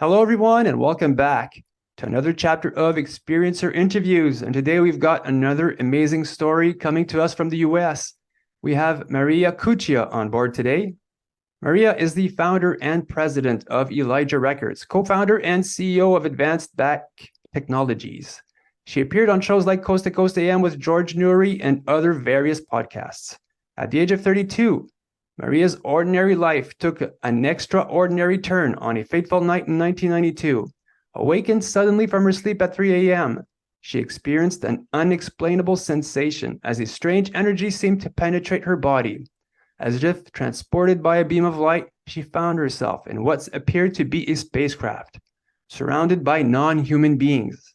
Hello, everyone, and welcome back to another chapter of Experiencer Interviews. And today we've got another amazing story coming to us from the US. We have Maria Cuccia on board today. Maria is the founder and president of Elijah Records, co-founder and CEO of Advanced Back Technologies. She appeared on shows like Coast to Coast AM with George Noory and other various podcasts. At the age of 32, Maria's ordinary life took an extraordinary turn on a fateful night in 1992. Awakened suddenly from her sleep at 3 a.m., she experienced an unexplainable sensation as a strange energy seemed to penetrate her body. As if transported by a beam of light, she found herself in what appeared to be a spacecraft, surrounded by non-human beings.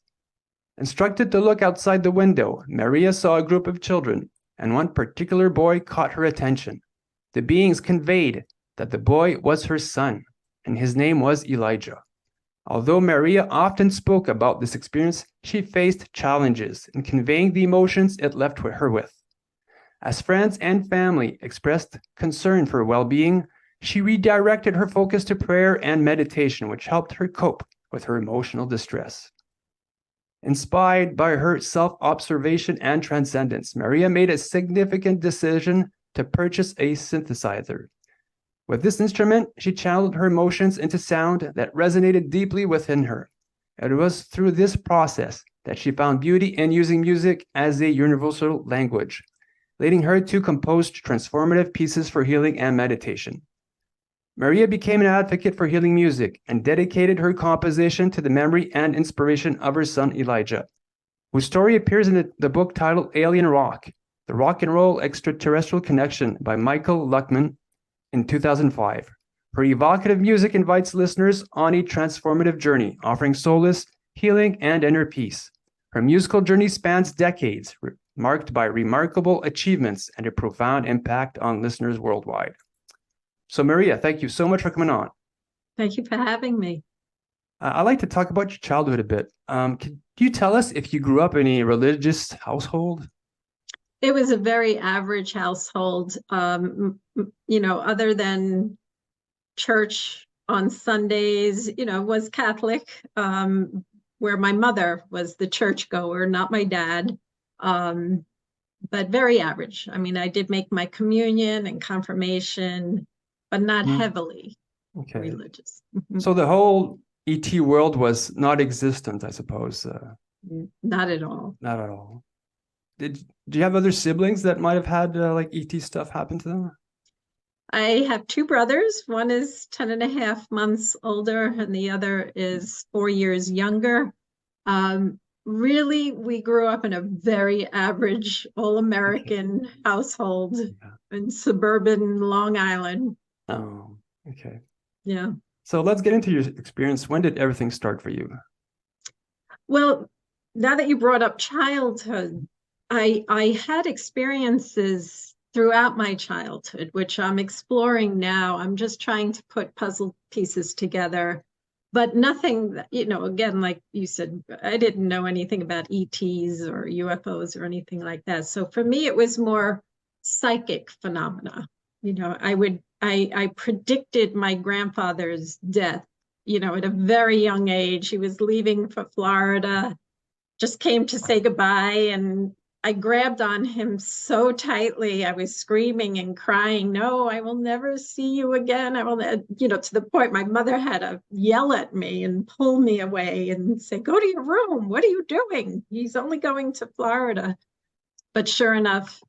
Instructed to look outside the window, Maria saw a group of children, and one particular boy caught her attention. The beings conveyed that the boy was her son, and his name was Elijah. Although Maria often spoke about this experience, she faced challenges in conveying the emotions it left her with. As friends and family expressed concern for well-being, she redirected her focus to prayer and meditation, which helped her cope with her emotional distress. Inspired by her self-observation and transcendence, Maria made a significant decision to purchase a synthesizer. With this instrument, she channeled her emotions into sound that resonated deeply within her. It was through this process that she found beauty in using music as a universal language, leading her to compose transformative pieces for healing and meditation. Maria became an advocate for healing music and dedicated her composition to the memory and inspiration of her son Elijah, whose story appears in the book titled Alien Rock: The Rock and Roll Extraterrestrial Connection by Michael Luckman in 2005. Her evocative music invites listeners on a transformative journey, offering solace, healing, and inner peace. Her musical journey spans decades, marked by remarkable achievements and a profound impact on listeners worldwide. So Maria, thank you so much for coming on. Thank you for having me. I'd like to talk about your childhood a bit. Can you tell us if you grew up in a religious household? It was a very average household, other than church on Sundays, was Catholic, where my mother was the churchgoer, not my dad, but very average. I mean, I did make my communion and confirmation, but not heavily religious. So the whole ET world was not existent, I suppose. Not at all. Not at all. Do you have other siblings that might have had like ET stuff happen to them? I have two brothers. One is 10 and a half months older, and the other is 4 years younger. Really, we grew up in a very average, all-American household in suburban Long Island. Oh, okay. Yeah. So let's get into your experience. When did everything start for you? Well, now that you brought up childhood, I had experiences throughout my childhood, which I'm exploring now. I'm just trying to put puzzle pieces together, but nothing, again, like you said, I didn't know anything about ETs or UFOs or anything like that. So for me, it was more psychic phenomena. I predicted my grandfather's death, at a very young age. He was leaving for Florida, just came to say goodbye, and I grabbed on him so tightly. I was screaming and crying, "No, I will never see you again. I will," to the point my mother had to yell at me and pull me away and say, "Go to your room. What are you doing? He's only going to Florida." But sure enough,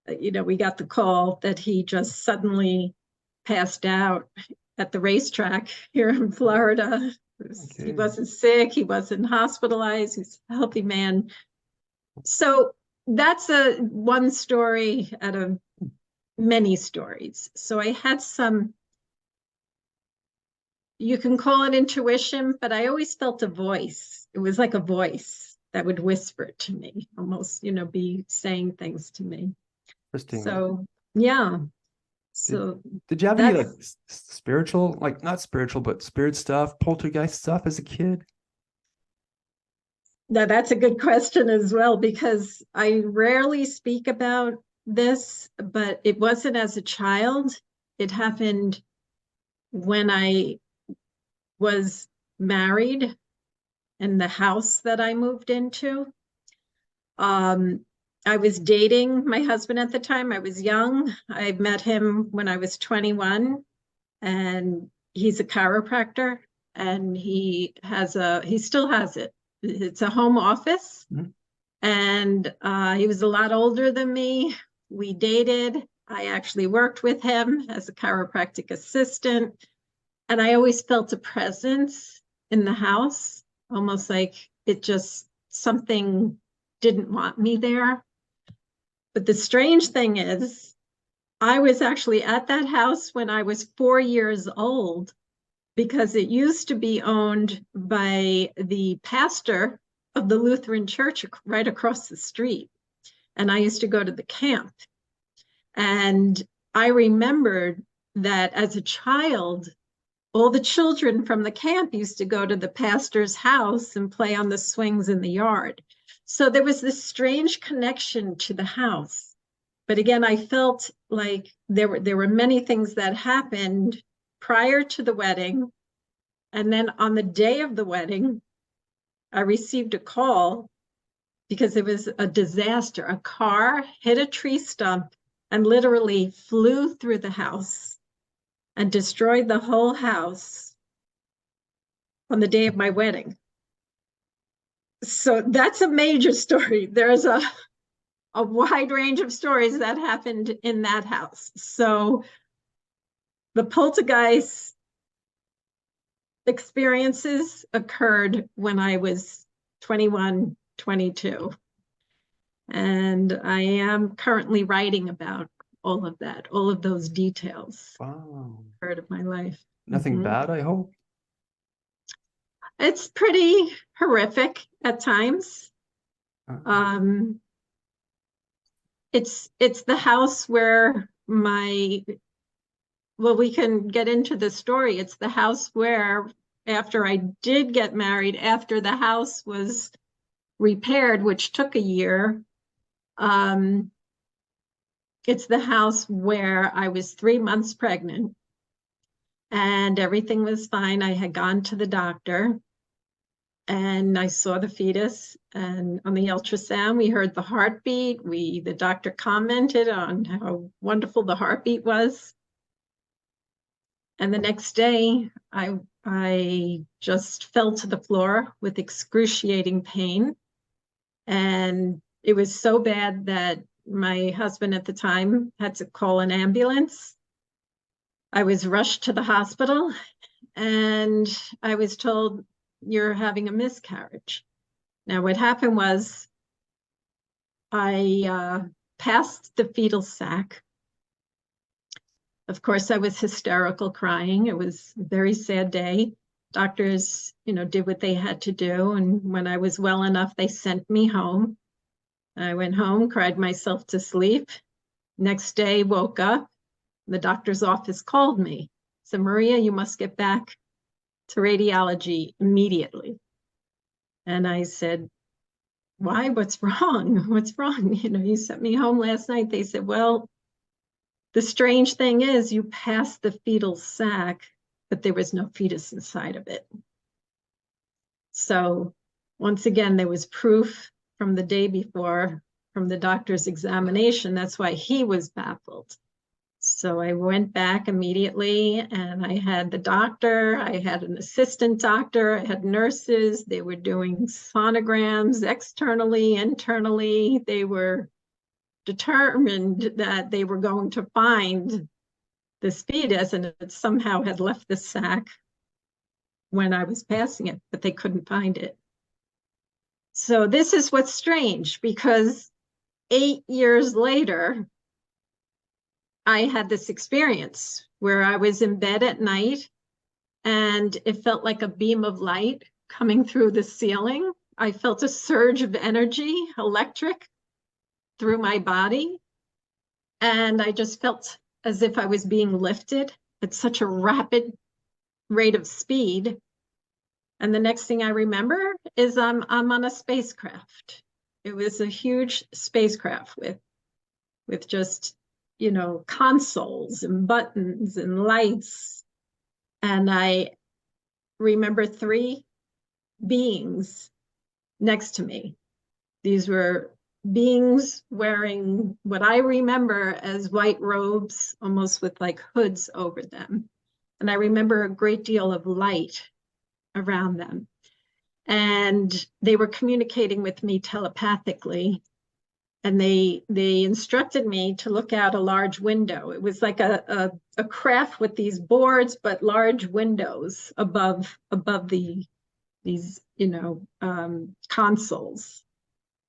we got the call that he just suddenly passed out at the racetrack here in Florida. He wasn't sick. He wasn't hospitalized. He's a healthy man. So that's one story out of many stories. So I had some, you can call it intuition, but I always felt a voice. It was like a voice that would whisper to me, almost, be saying things to me. Interesting. So, yeah. So did you have any like spiritual, like not spiritual, but spirit stuff, poltergeist stuff as a kid? Now, that's a good question as well, because I rarely speak about this, but it wasn't as a child. It happened when I was married in the house that I moved into. I was dating my husband at the time. I was young. I met him when I was 21, and he's a chiropractor, and he still has it. It's a home office. Mm-hmm. And he was a lot older than me. We dated. I actually worked with him as a chiropractic assistant. And I always felt a presence in the house, almost like something didn't want me there. But the strange thing is, I was actually at that house when I was 4 years old, because it used to be owned by the pastor of the Lutheran church right across the street. And I used to go to the camp. And I remembered that as a child, all the children from the camp used to go to the pastor's house and play on the swings in the yard. So there was this strange connection to the house. But again, I felt like there were many things that happened prior to the wedding. And then on the day of the wedding, I received a call because it was a disaster. A car hit a tree stump and literally flew through the house and destroyed the whole house on the day of my wedding. So that's a major story. There's a wide range of stories that happened in that house. So the poltergeist experiences occurred when I was 21, 22. And I am currently writing about all of that, all of those details. Wow. Part of my life. Nothing bad, I hope. It's pretty horrific at times. It's the house where we can get into the story. It's the house where, after I did get married, after the house was repaired, which took a year, it's the house where I was 3 months pregnant and everything was fine. I had gone to the doctor and I saw the fetus, and on the ultrasound, we heard the heartbeat. The doctor commented on how wonderful the heartbeat was. And the next day, I just fell to the floor with excruciating pain. And it was so bad that my husband at the time had to call an ambulance. I was rushed to the hospital and I was told, "You're having a miscarriage." Now, what happened was I passed the fetal sac. Of course, I was hysterical, crying. It was a very sad day. Doctors, did what they had to do. And when I was well enough, they sent me home. I went home, cried myself to sleep. Next day, woke up. The doctor's office called me. Said, "Maria, you must get back to radiology immediately." And I said, "Why? What's wrong? What's wrong? You sent me home last night." They said, "Well, the strange thing is you passed the fetal sac, but there was no fetus inside of it." So once again, there was proof from the day before, from the doctor's examination. That's why he was baffled. So I went back immediately and I had the doctor, I had an assistant doctor, I had nurses. They were doing sonograms externally, internally. They were determined that they were going to find this fetus, and it somehow had left the sac when I was passing it, but they couldn't find it. So this is what's strange, because 8 years later, I had this experience where I was in bed at night and it felt like a beam of light coming through the ceiling. I felt a surge of energy, electric, through my body. And I just felt as if I was being lifted at such a rapid rate of speed. And the next thing I remember is I'm on a spacecraft. It was a huge spacecraft with just, consoles and buttons and lights. And I remember three beings next to me. These were beings wearing what I remember as white robes, almost with like hoods over them. And I remember a great deal of light around them. And they were communicating with me telepathically. And they instructed me to look out a large window. It was like a craft with these boards, but large windows above these consoles.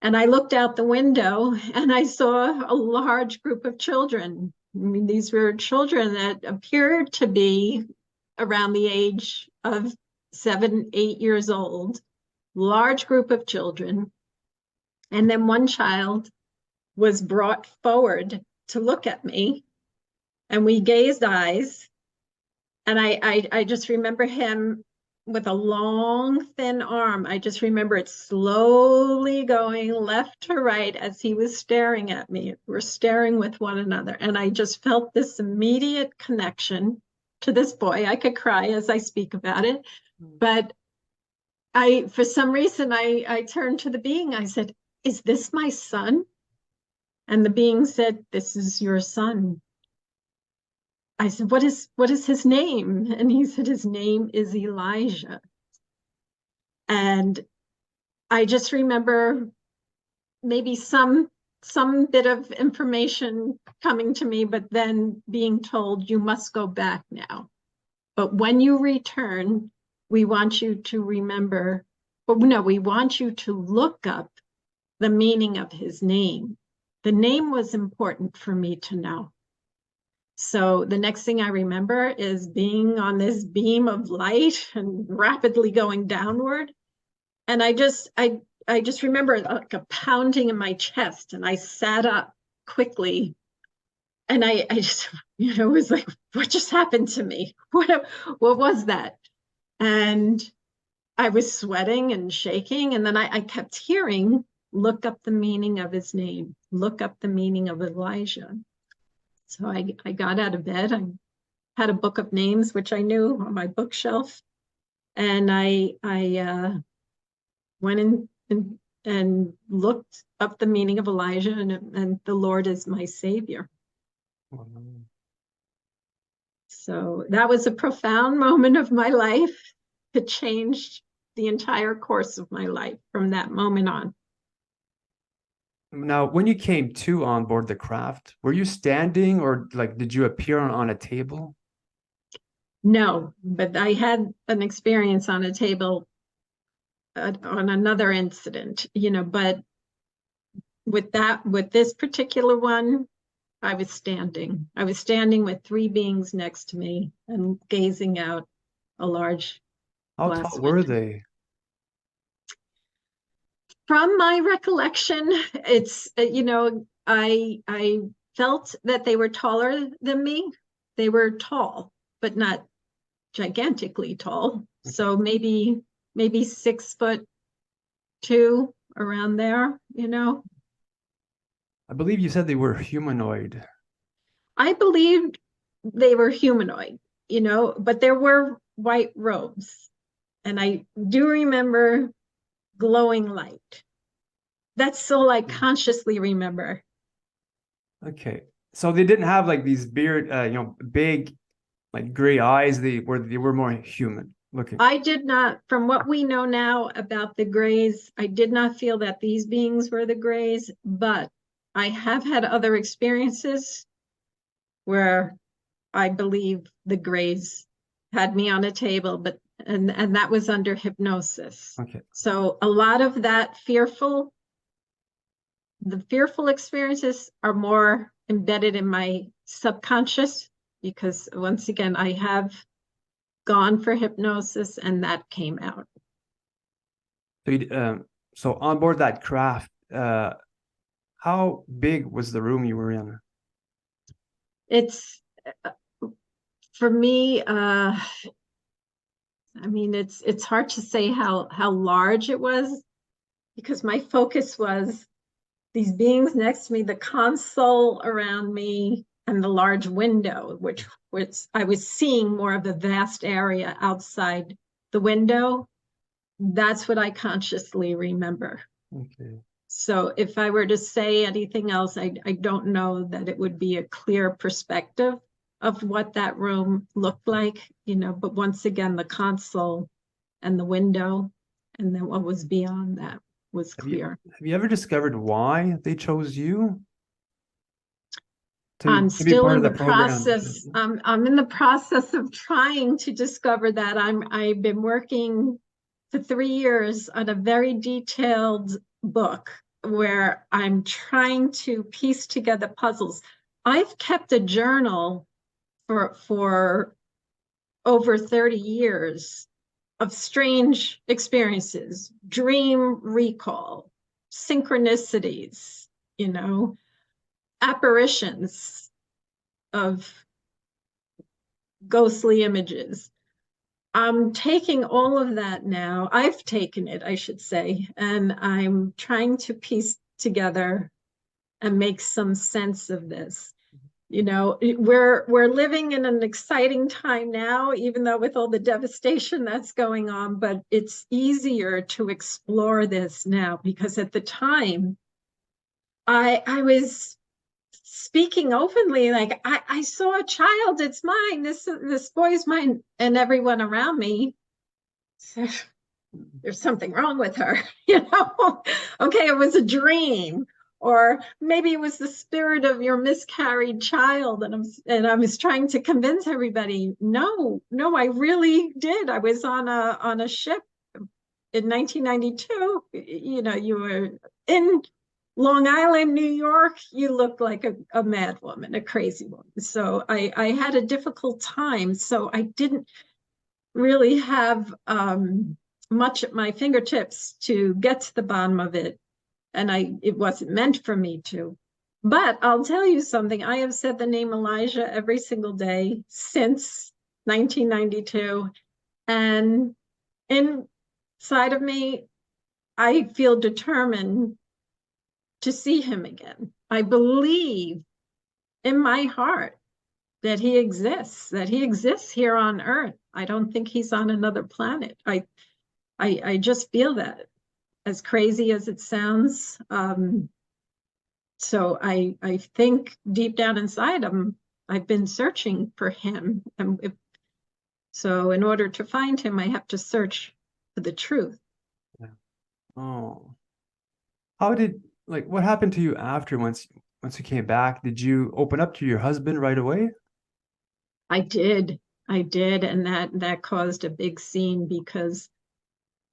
And I looked out the window and I saw a large group of children. I mean, these were children that appeared to be around the age of 7, 8 years old, large group of children. And then one child was brought forward to look at me, and we gazed eyes. And I just remember him with a long, thin arm. I just remember it slowly going left to right as he was staring at me. We're staring with one another. And I just felt this immediate connection to this boy. I could cry as I speak about it. But for some reason, I turned to the being. I said, "Is this my son?" And the being said, "This is your son." I said, what is his name? And he said, "His name is Elijah." And I just remember maybe some bit of information coming to me, but then being told, "You must go back now. But when you return, we want you to remember, or no, we want you to look up the meaning of his name." The name was important for me to know. So the next thing I remember is being on this beam of light and rapidly going downward. And I just remember like a pounding in my chest, and I sat up quickly. And I just, was like, what just happened to me? What was that? And I was sweating and shaking. And then I kept hearing, "Look up the meaning of his name. Look up the meaning of Elijah." So I got out of bed. I had a book of names, which I knew on my bookshelf. And I went in and looked up the meaning of Elijah, and the Lord is my savior. Mm-hmm. So that was a profound moment of my life. It changed the entire course of my life from that moment on. Now, when you came to on board the craft, were you standing, or like did you appear on a table? No, but I had an experience on a table on another incident, but with this particular one, I was standing. I was standing with three beings next to me and gazing out a large glass How tall were they? From my recollection, it's, I felt that they were taller than me. They were tall, but not gigantically tall. So maybe 6'2", around there, I believe you said they were humanoid. I believed they were humanoid, but there were white robes. And I do remember glowing light. That's still I consciously remember. Okay. So they didn't have like these big like gray eyes. They were more human looking. I did not, from what we know now about the Greys, I did not feel that these beings were the Greys, but I have had other experiences where I believe the Greys had me on a table, and that was under hypnosis. Okay. So a lot of that fearful experiences are more embedded in my subconscious, because once again, I have gone for hypnosis and that came out. So on board that craft, how big was the room you were in? It's, for me, it's hard to say how large it was, because my focus was these beings next to me, the console around me, and the large window, which I was seeing more of the vast area outside the window, that's what I consciously remember. Okay. So if I were to say anything else, I don't know that it would be a clear perspective of what that room looked like, but once again, the console and the window, and then what was beyond that was clear. Have you ever discovered why they chose you I'm to be still part in of the the program? process. I'm in the process of trying to discover that. I've been working for 3 years on a very detailed book where I'm trying to piece together puzzles. I've kept a journal for over 30 years of strange experiences, dream recall, synchronicities, apparitions of ghostly images. I'm taking all of that now. I've taken it, I should say, and I'm trying to piece together and make some sense of this. We're living in an exciting time now, even though with all the devastation that's going on, but it's easier to explore this now because at the time I was speaking openly, like I saw a child, it's mine, this boy's mine, and everyone around me said, there's something wrong with her. Okay, it was a dream, or maybe it was the spirit of your miscarried child, and I was trying to convince everybody, no, I really did. I was on a ship in 1992. You were in Long Island, New York, you look like a mad woman, a crazy woman. So I had a difficult time. So I didn't really have much at my fingertips to get to the bottom of it. And it wasn't meant for me to. But I'll tell you something. I have said the name Elijah every single day since 1992. And inside of me, I feel determined to see him again. I believe in my heart that he exists here on Earth. I don't think he's on another planet. I just feel that, as crazy as it sounds. So I think deep down inside him, I've been searching for him. So in order to find him, I have to search for the truth. Yeah. Oh, what happened to you after once you came back? Did you open up to your husband right away? I did, and that caused a big scene because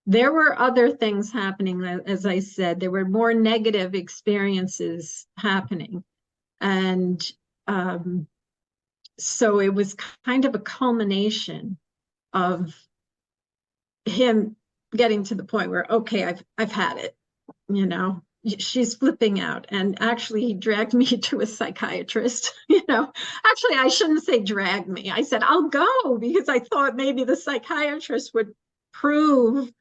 there were other things happening. As I said, there were more negative experiences happening, and so it was kind of a culmination of him getting to the point where, okay, I've had it, she's flipping out. And actually he dragged me to a psychiatrist. Actually I shouldn't say drag me, I said I'll go, because I thought maybe the psychiatrist would prove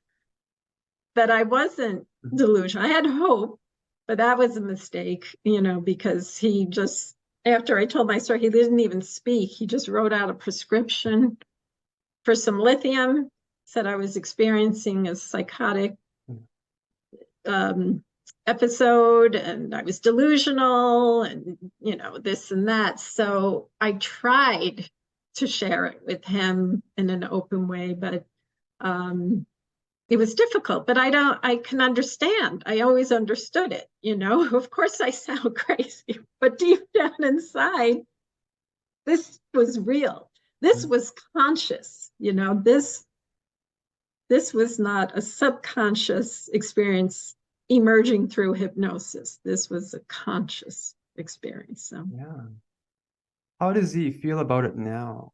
that I wasn't delusional. I had hope, but that was a mistake, because he just, after I told my story, he didn't even speak. He just wrote out a prescription for some lithium, said I was experiencing a psychotic episode and I was delusional and, this and that. So I tried to share it with him in an open way, but it was difficult. But I can understand. I always understood it, Of course I sound crazy, but deep down inside, this was real. This was conscious, this was not a subconscious experience emerging through hypnosis. This was a conscious experience. So yeah. How does he feel about it now?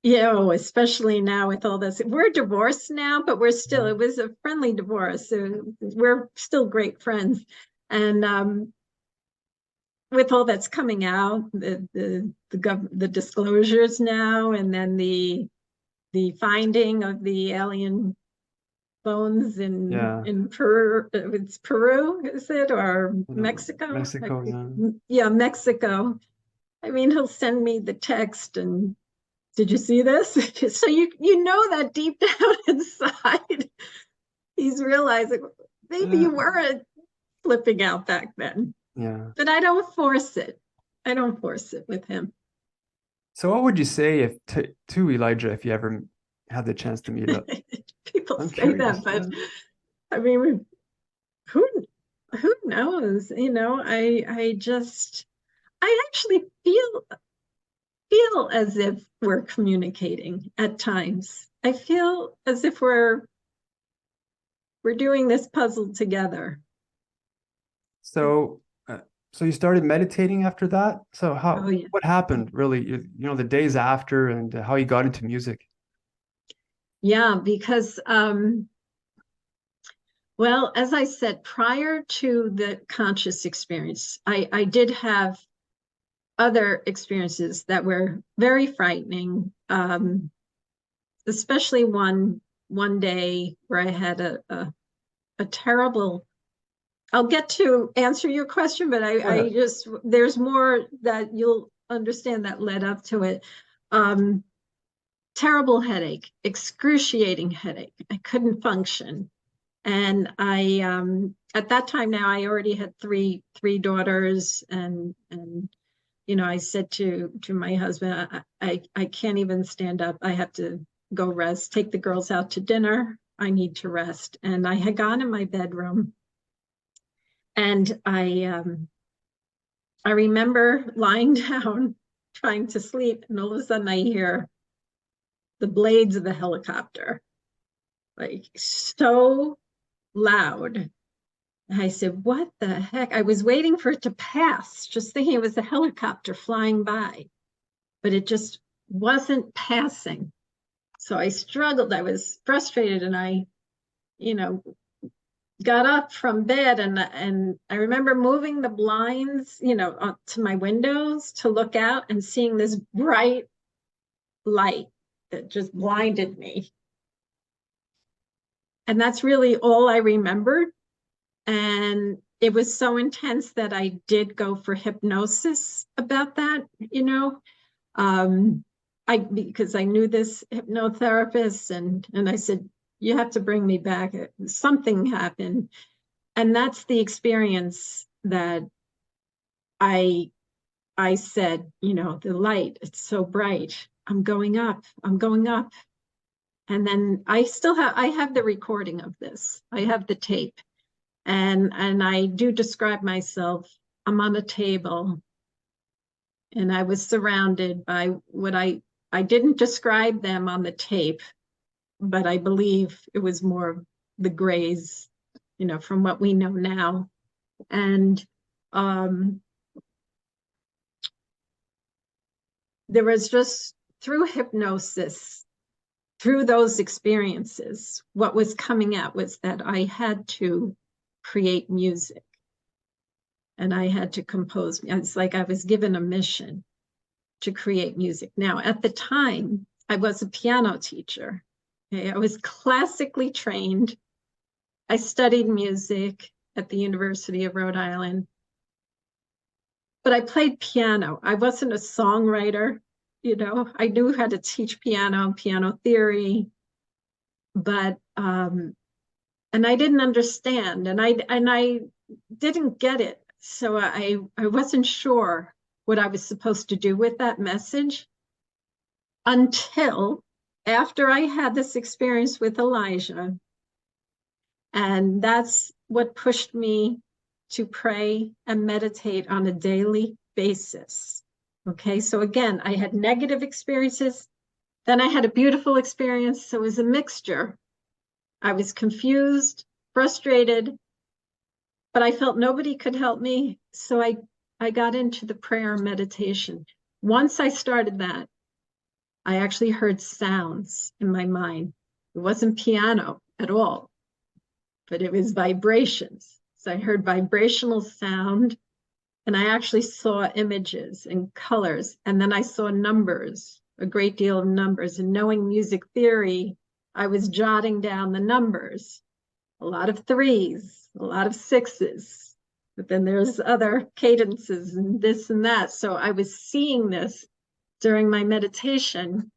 Especially now with all this. We're divorced now, but we're still, it was a friendly divorce. So we're still great friends. And with all that's coming out, the disclosures now, and then the finding of the alien bones in Peru. It's Peru, is it, or Mexico? Mexico, yeah, Mexico. I mean, he'll send me the text, and did you see this? So you know that deep down inside, he's realizing maybe you weren't flipping out back then. Yeah. But I don't force it. I don't force it with him. So what would you say if to Elijah if you ever had the chance to meet up? People I'm say curious. that, but I mean, who knows? You know, I actually feel as if we're communicating at times. I feel as if we're doing this puzzle together. So, so you started meditating after that? So Oh yeah. what happened really, the days after and how you got into music? Yeah, because well, as I said, prior to the conscious experience, I did have other experiences that were very frightening. Especially one day where I had a terrible. I'll get to answer your question, but I just there's more that you'll understand that led up to it. Terrible headache, excruciating headache. I couldn't function. And I at that time now I already had three daughters, and I said to my husband, I can't even stand up. I have to go rest, take the girls out to dinner. I need to rest. And I had gone in my bedroom, and I remember lying down trying to sleep, and all of a sudden I hear the blades of a helicopter, like so loud. And I said, what the heck? I was waiting for it to pass, just thinking it was a helicopter flying by, but it just wasn't passing. So I struggled. I was frustrated, and I, got up from bed, and I remember moving the blinds, to my windows to look out and seeing this bright light that just blinded me. And that's really all I remembered. And it was so intense that I did go for hypnosis about that, because I knew this hypnotherapist, and I said, you have to bring me back. Something happened. And that's the experience that I said, the light, it's so bright. I'm going up. And then I have the recording of this. I have the tape. And I do describe myself. I'm on a table, and I was surrounded by what I didn't describe them on the tape, but I believe it was more of the grays, from what we know now. And there was just, through hypnosis, through those experiences, what was coming out was that I had to create music, and I had to compose. It's like I was given a mission to create music. Now, at the time, I was a piano teacher. Okay? I was classically trained. I studied music at the University of Rhode Island, but I played piano. I wasn't a songwriter. I knew how to teach piano theory, but and I didn't understand, and I didn't get it. So I wasn't sure what I was supposed to do with that message until after I had this experience with Elijah. And that's what pushed me to pray and meditate on a daily basis. Okay, so again, I had negative experiences, then I had a beautiful experience. So it was a mixture. I was confused, frustrated, but I felt nobody could help me. So I got into the prayer and meditation. Once I started that, I actually heard sounds in my mind. It wasn't piano at all, but it was vibrations. So I heard vibrational sound, and I actually saw images and colors. And then I saw numbers, a great deal of numbers. And knowing music theory, I was jotting down the numbers, a lot of threes, a lot of sixes, but then there's other cadences and this and that. So I was seeing this during my meditation,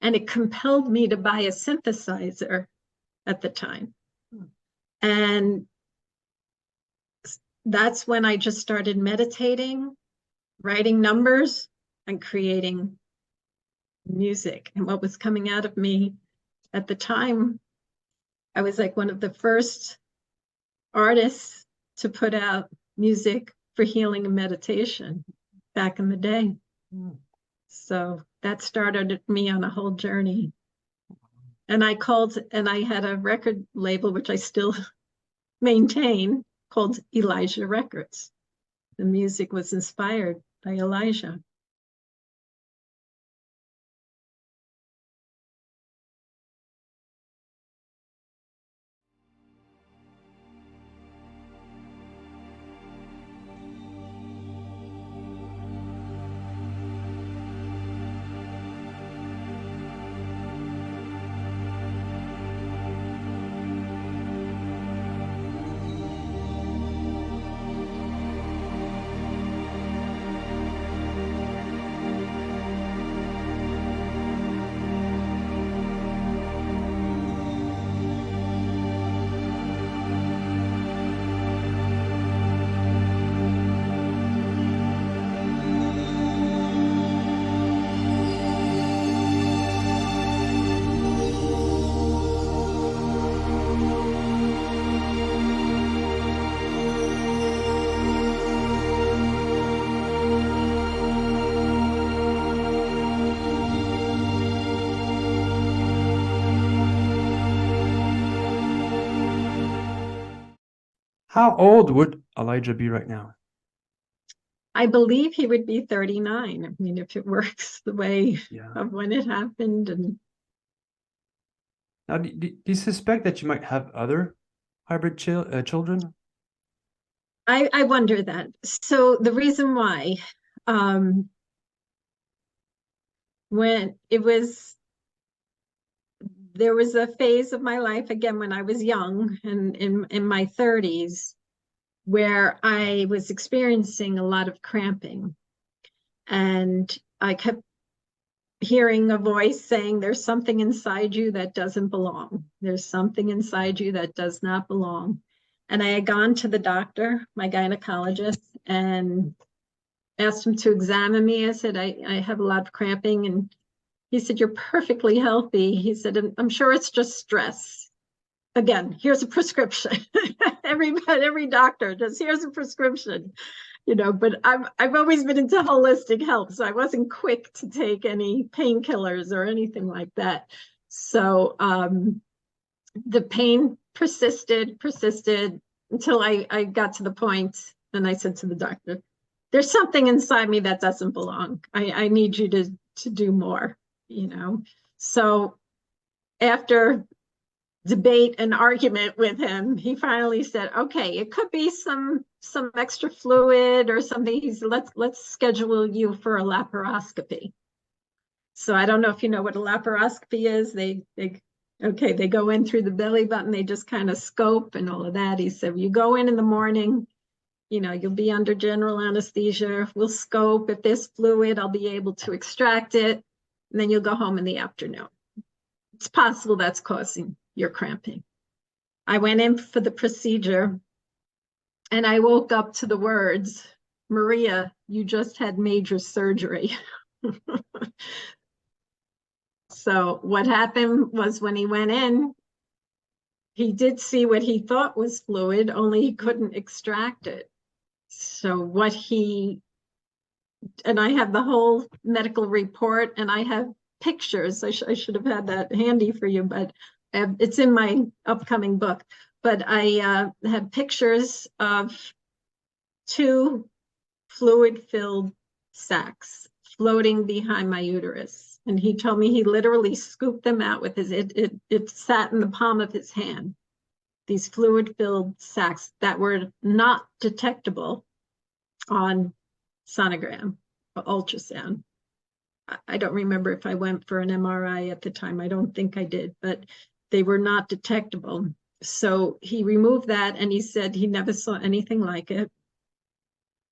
And it compelled me to buy a synthesizer at the time. And that's when I just started meditating, writing numbers, and creating music. And what was coming out of me at the time, I was like one of the first artists to put out music for healing and meditation back in the day. So that started me on a whole journey. And I had a record label, which I still maintain, called Elijah Records. The music was inspired by Elijah. How old would Elijah be right now? I believe he would be 39. I mean, if it works the way Yeah. of when it happened. And Now, do you suspect that you might have other hybrid children? I wonder that. So the reason why, when there was a phase of my life, again, when I was young and in my 30s, where I was experiencing a lot of cramping. And I kept hearing a voice saying, there's something inside you that doesn't belong. There's something inside you that does not belong. And I had gone to the doctor, my gynecologist, and asked him to examine me. I said, I have a lot of cramping. And he said, you're perfectly healthy. He said, I'm sure it's just stress. Again, here's a prescription. Every doctor just, here's a prescription. But I've always been into holistic health, so I wasn't quick to take any painkillers or anything like that. So the pain persisted until I got to the point, and I said to the doctor, there's something inside me that doesn't belong. I need you to do more, So after debate and argument with him, he finally said, okay, it could be some extra fluid or something. He said, let's schedule you for a laparoscopy. So I don't know if you know what a laparoscopy is. They go in through the belly button, they just kind of scope and all of that. He said, you go in the morning, you'll be under general anesthesia. We'll scope. If there's fluid, I'll be able to extract it. And then you'll go home in the afternoon. It's possible that's causing your cramping. I went in for the procedure and I woke up to the words, Maria, you just had major surgery. So what happened was when he went in, he did see what he thought was fluid, only he couldn't extract it. So and I have the whole medical report and I have pictures. I should have had that handy for you, but it's in my upcoming book. But I have pictures of 2 fluid-filled sacks floating behind my uterus. And he told me he literally scooped them out with it sat in the palm of his hand. These fluid-filled sacks that were not detectable on sonogram or ultrasound. I don't remember if I went for an MRI at the time. I don't think I did, but they were not detectable. So he removed that and he said he never saw anything like it.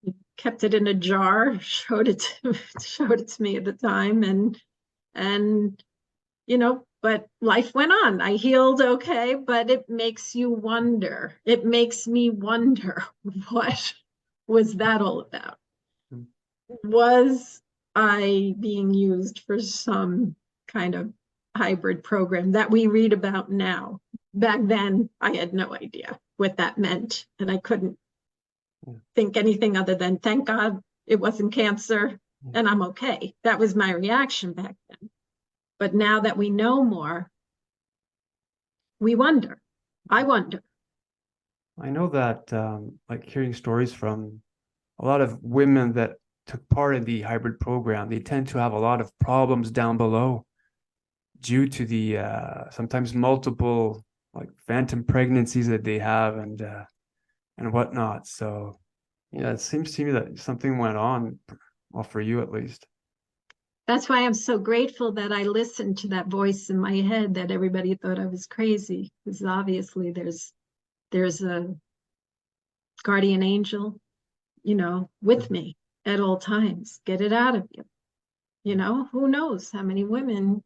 He kept it in a jar, showed it to me at the time, and but life went on. I healed okay, but it makes you wonder. It makes me wonder, what was that all about? Was I being used for some kind of hybrid program that we read about now? Back then, I had no idea what that meant, and I couldn't think anything other than, thank God it wasn't cancer, and I'm okay. That was my reaction back then. But now that we know more, we wonder. I wonder. I know that, like hearing stories from a lot of women that took part in the hybrid program, they tend to have a lot of problems down below due to the sometimes multiple like phantom pregnancies that they have and whatnot. So yeah, it seems to me that something went on, well, for you at least. That's why I'm so grateful that I listened to that voice in my head that everybody thought I was crazy, because obviously there's a guardian angel, with me at all times. Get it out of you. Who knows how many women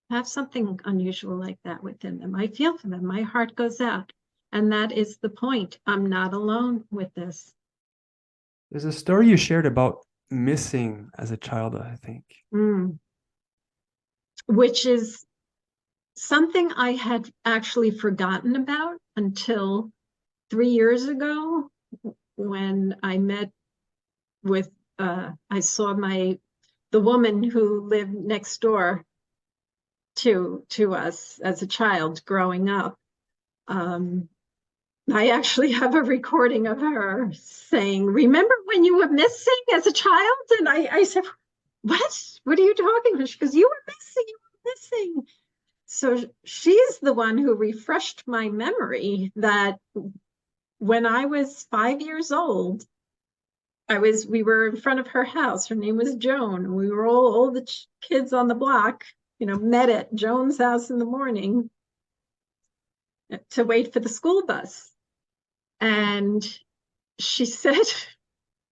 have something unusual like that within them. I feel for them. My heart goes out. And that is the point. I'm not alone with this. There's a story you shared about missing as a child, I think. Which is something I had actually forgotten about until 3 years ago, when I met with, I saw the woman who lived next door to us as a child growing up. I actually have a recording of her saying, remember when you were missing as a child? And I said, what are you talking about? She goes, you were missing. So she's the one who refreshed my memory that when I was 5 years old, we were in front of her house. Her name was Joan. We were all the kids on the block, met at Joan's house in the morning to wait for the school bus. And she said,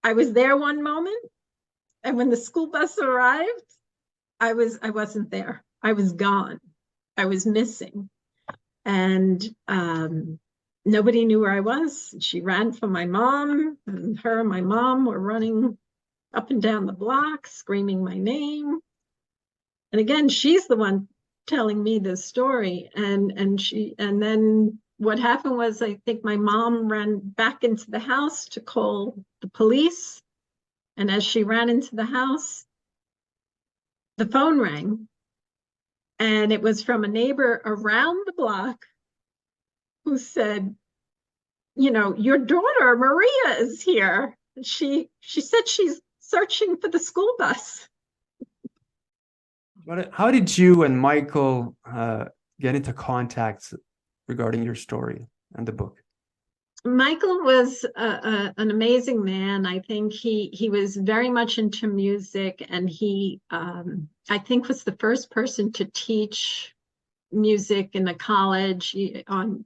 I was there one moment, and when the school bus arrived, I wasn't there. I was gone. I was missing. And nobody knew where I was. She ran for my mom, and her and my mom were running up and down the block, screaming my name. And again, she's the one telling me this story. And then what happened was, I think my mom ran back into the house to call the police. And as she ran into the house, the phone rang. And it was from a neighbor around the block who said, your daughter, Maria, is here. She said she's searching for the school bus. But how did you and Michael get into contact regarding your story and the book? Michael was an amazing man. I think he was very much into music, and he, I think, was the first person to teach music in a college on,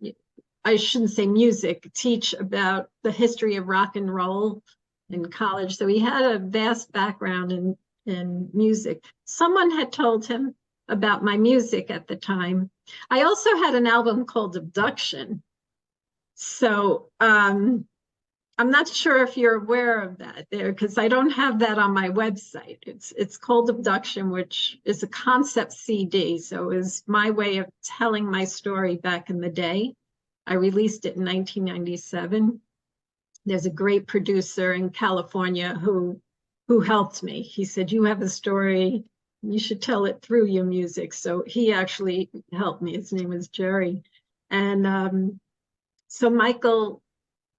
I shouldn't say music, teach about the history of rock and roll in college. So he had a vast background in music. Someone had told him about my music at the time. I also had an album called Abduction. So I'm not sure if you're aware of that there, because I don't have that on my website. It's called Abduction, which is a concept CD. So it was my way of telling my story back in the day. I released it in 1997. There's a great producer in California who helped me. He said, you have a story, you should tell it through your music. So he actually helped me. His name was Jerry. And so Michael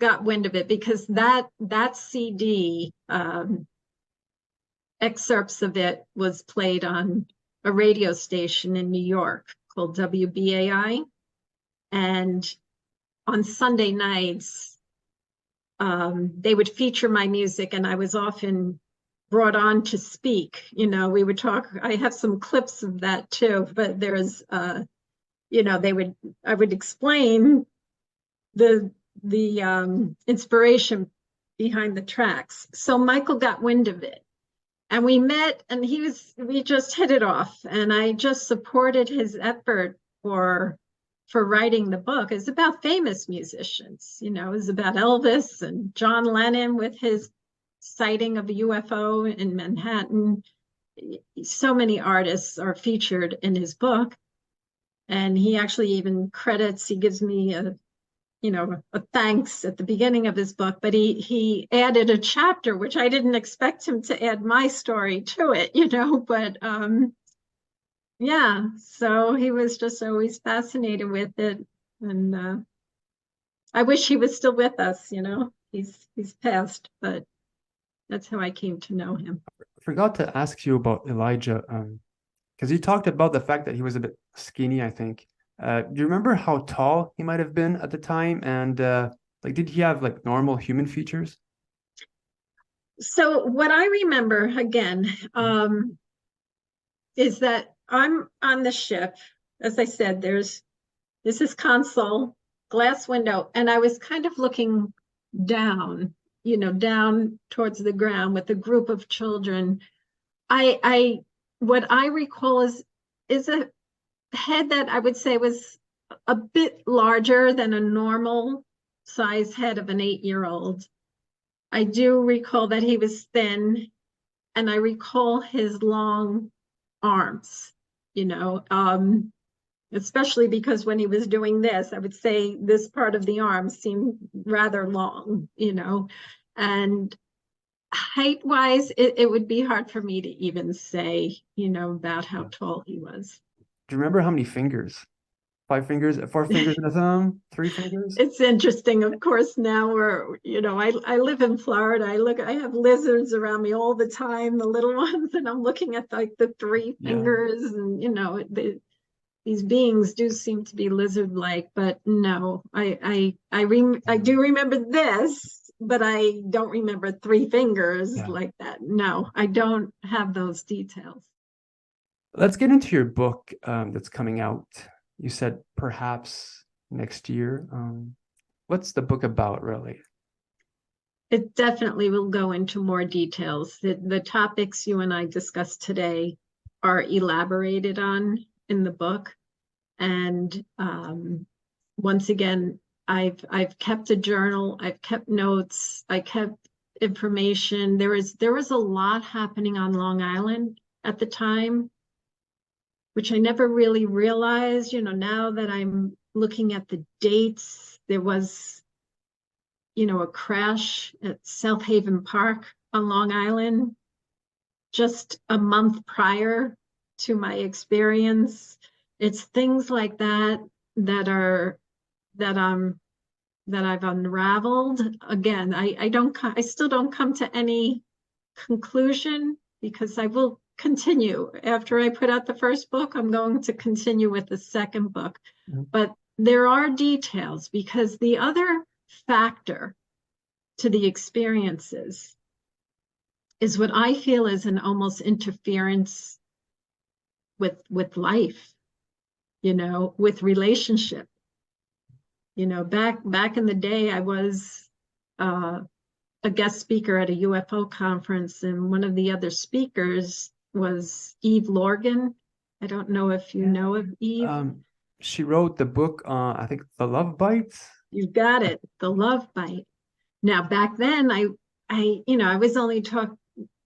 got wind of it, because that CD, excerpts of it was played on a radio station in New York called WBAI. And on Sunday nights, they would feature my music, and I was often brought on to speak. We would talk. I have some clips of that too, but there's, I would explain the inspiration behind the tracks. So Michael got wind of it, And we met, and we just hit it off. And I just supported his effort for writing the book. It's about famous musicians, it's about Elvis and John Lennon with his sighting of a UFO in Manhattan. So many artists are featured in his book. And he actually even he gives me a thanks at the beginning of his book, but he added a chapter, which I didn't expect him to add my story to it, but yeah, so he was just always fascinated with it. And I wish he was still with us, he's passed, but that's how I came to know him. I forgot to ask you about Elijah, because you talked about the fact that he was a bit skinny, I think. Do you remember how tall he might have been at the time? And did he have like normal human features? So what I remember again is that I'm on the ship. As I said, this is console, glass window, and I was kind of looking down, down towards the ground with a group of children. What I recall is a head that I would say was a bit larger than a normal size head of an 8-year-old. I do recall that he was thin, and I recall his long arms, especially because when he was doing this, I would say this part of the arm seemed rather long, and height-wise, it would be hard for me to even say, about how tall he was. Do you remember how many fingers? 5 fingers, 4 fingers and a thumb, 3 fingers? It's interesting, of course, now where, I live in Florida. I have lizards around me all the time, the little ones, and I'm looking at like the 3 fingers, and these beings do seem to be lizard-like, but no, I do remember this, but I don't remember 3 fingers like that. No, I don't have those details. Let's get into your book that's coming out. You said perhaps next year. What's the book about, really? It definitely will go into more details. The topics you and I discussed today are elaborated on in the book. And once again, I've kept a journal, I've kept notes, I kept information. There was a lot happening on Long Island at the time, which I never really realized. Now that I'm looking at the dates, there was, a crash at South Haven Park on Long Island just a month prior to my experience. It's things like that that I've unraveled. Again, I still don't come to any conclusion, because I will continue. After I put out the first book, I'm going to continue with the second book. But there are details, because the other factor to the experiences is what I feel is an almost interference with life, with relationship. Back in the day, I was a guest speaker at a UFO conference, and one of the other speakers was Eve Lorgan. I don't know if you know of Eve. She wrote the book, I think, The Love Bites. You got it, The Love Bite. Now, back then, I was only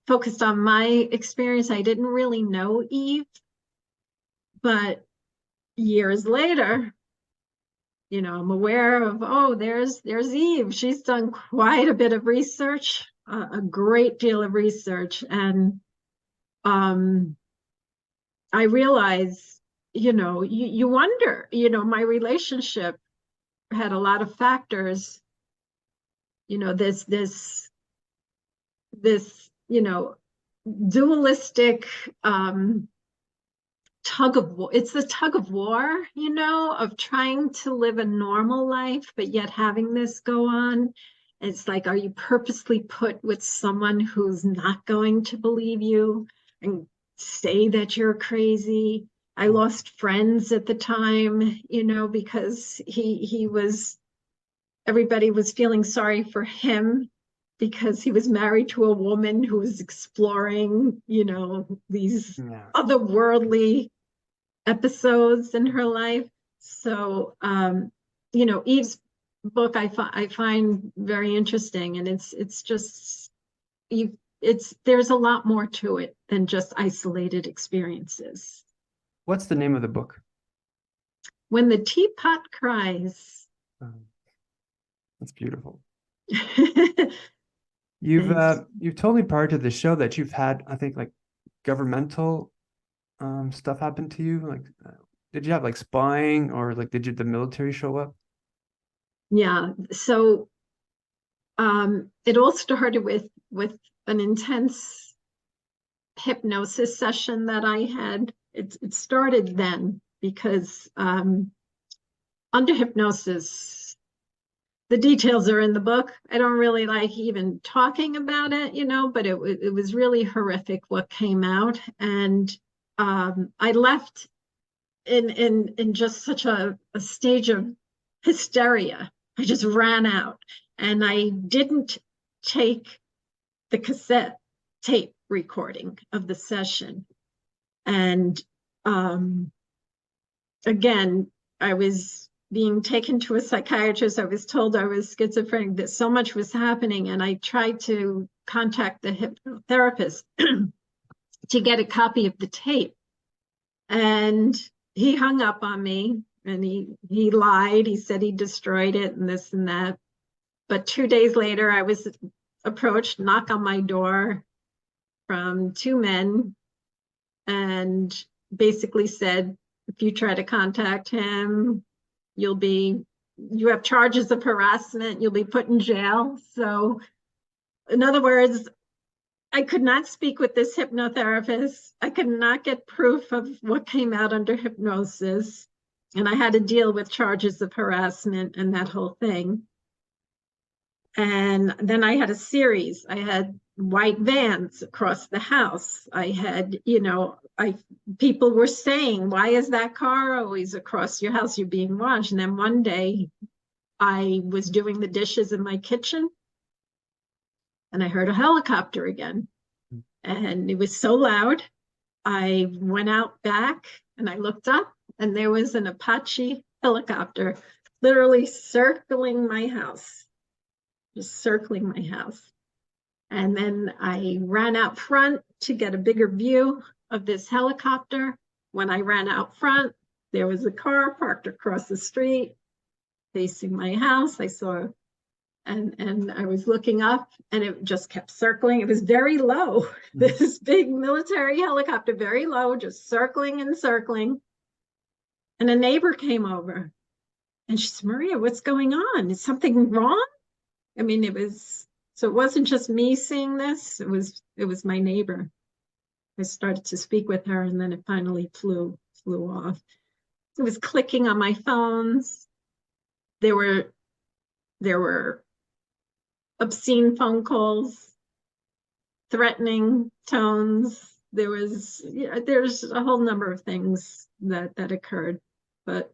focused on my experience. I didn't really know Eve, but years later, I'm aware of, there's Eve. She's done quite a bit of research, a great deal of research. And I realize, you wonder, my relationship had a lot of factors, this dualistic tug of war. It's the tug of war, of trying to live a normal life, but yet having this go on. It's like, are you purposely put with someone who's not going to believe you and say that you're crazy? I lost friends at the time, because everybody was feeling sorry for him because he was married to a woman who was exploring, these otherworldly episodes in her life. So, Eve's book I find very interesting, and it's just there's a lot more to it than just isolated experiences. What's the name of the book? When the Teapot Cries. That's beautiful. You've told me prior to the show that you've had, I think, like governmental stuff happen to you. Like, did you have like spying, or like did the military show up? Yeah. So it all started with an intense hypnosis session that I had. It started then because under hypnosis, the details are in the book. I don't really like even talking about it, but it was really horrific what came out. And I left in just such a stage of hysteria. I just ran out, and I didn't take the cassette tape recording of the session. And again, I was being taken to a psychiatrist. I was told I was schizophrenic, that so much was happening. And I tried to contact the hypnotherapist to get a copy of the tape. And he hung up on me, and he lied. He said he destroyed it and this and that. But 2 days later, I was approached, knock on my door, from two men, and basically said, if you try to contact him, you have charges of harassment, you'll be put in jail. So in other words, I could not speak with this hypnotherapist. I could not get proof of what came out under hypnosis. And I had to deal with charges of harassment and that whole thing. And then I had a series. I had white vans across the house. I had, people were saying, why is that car always across your house? You're being watched. And then one day I was doing the dishes in my kitchen, and I heard a helicopter again. And it was so loud. I went out back and I looked up, and there was an Apache helicopter literally circling my house, just circling my house. And then I ran out front to get a bigger view of this helicopter. When I ran out front, there was a car parked across the street facing my house. I saw, and I was looking up, and it just kept circling. It was very low. This big military helicopter, very low, just circling and circling. And a neighbor came over, and she said, Maria, what's going on? Is something wrong? I mean, so it wasn't just me seeing this, it was my neighbor. I started to speak with her, and then it finally flew off. It was clicking on my phones. There were obscene phone calls, threatening tones. There's a whole number of things that occurred. But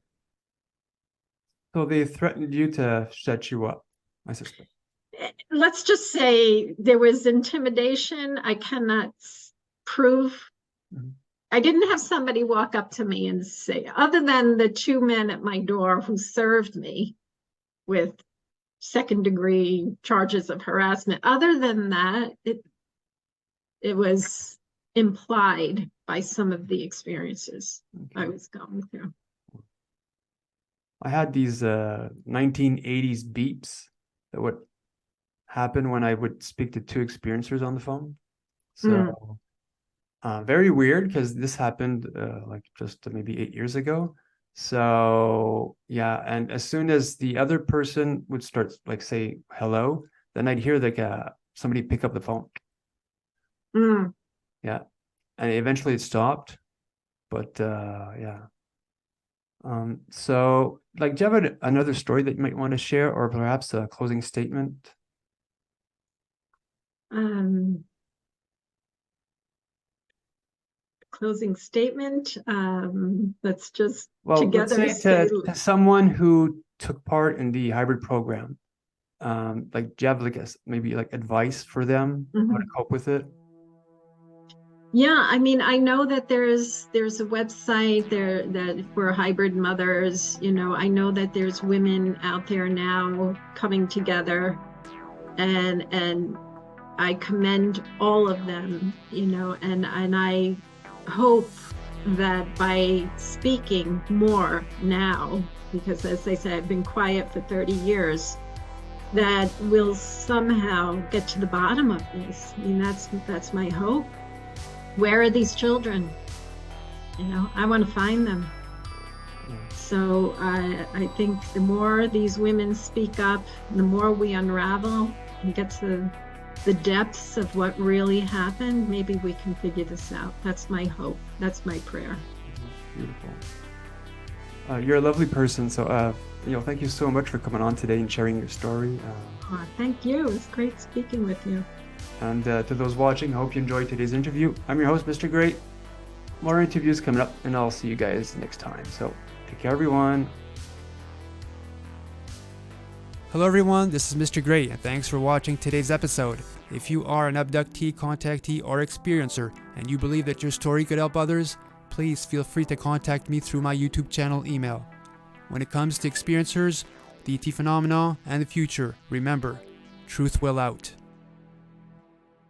so they threatened you to shut you up, I suspect. Let's just say there was intimidation. I cannot prove. I didn't have somebody walk up to me and say, other than the two men at my door who served me with second-degree charges of harassment. Other than that, it was implied by some of the experiences I was going through. I had these 1980s beeps that would happen when I would speak to two experiencers on the phone. So very weird, because this happened like just maybe 8 years ago. So yeah, and as soon as the other person would start like say hello, then I'd hear like somebody pick up the phone. Yeah, and eventually it stopped, but yeah. So like, do you have another story that you might want to share, or perhaps a closing statement? Closing statement. Let's just together say to someone who took part in the hybrid program, Like, do you have like maybe like advice for them how to cope with it? Yeah, I mean, I know that there's a website there that for hybrid mothers, I know that there's women out there now coming together, and I commend all of them, and I hope that by speaking more now, because as I said, I've been quiet for 30 years, that we'll somehow get to the bottom of this. I mean, that's my hope. Where are these children? I want to find them. So I think the more these women speak up, the more we unravel and get to the depths of what really happened, maybe we can figure this out. That's my hope. That's my prayer. Beautiful. You're a lovely person. So, thank you so much for coming on today and sharing your story. Thank you. It's great speaking with you. And to those watching, I hope you enjoyed today's interview. I'm your host, Mr. Great. More interviews coming up, and I'll see you guys next time. So take care, everyone. Hello, everyone. This is Mr. Great, and thanks for watching today's episode. If you are an abductee, contactee, or experiencer, and you believe that your story could help others, please feel free to contact me through my YouTube channel email. When it comes to experiencers, the ET phenomena, and the future, remember, truth will out.